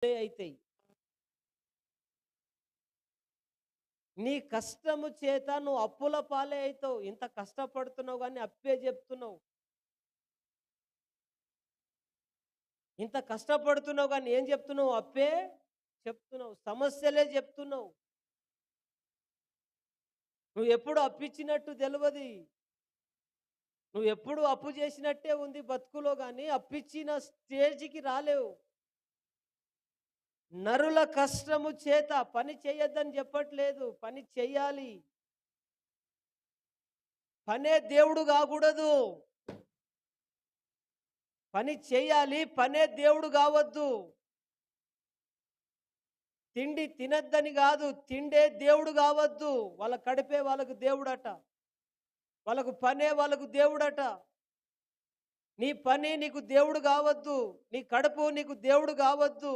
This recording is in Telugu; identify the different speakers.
Speaker 1: అయితాయి. నీ కష్టము చేత నువ్వు అప్పుల పాలే అయితావు. ఇంత కష్టపడుతున్నావు గానీ అప్పే జెప్తున్నావు. ఇంత కష్టపడుతున్నావు గానీ ఏం జెప్తున్నావు? అప్పే చెప్తున్నావు. సమస్యలే జెప్తున్నావు. నువ్వెప్పుడు అప్పిచ్చినట్టు దెలవది. నువ్వెప్పుడు అప్పు జేసినట్టే ఉంది బతుకులో గానీ, అప్పిచ్చిన స్టేజ్‌కి రాలేవు. నరుల కష్టము చేత పని చేయొద్దని చెప్పట్లేదు. పని చెయ్యాలి. పనే దేవుడు గాకూడదు. పని చెయ్యాలి. పనే దేవుడు గావద్దు. తిండి తినొద్దని గాదు. తిండే దేవుడు గావద్దు. వాళ్ళ కడుపే వాళ్ళకు దేవుడట. వాళ్ళకు పనే వాళ్ళకు దేవుడట. నీ పని నీకు దేవుడు గావద్దు. నీ కడుపు నీకు దేవుడు గావద్దు.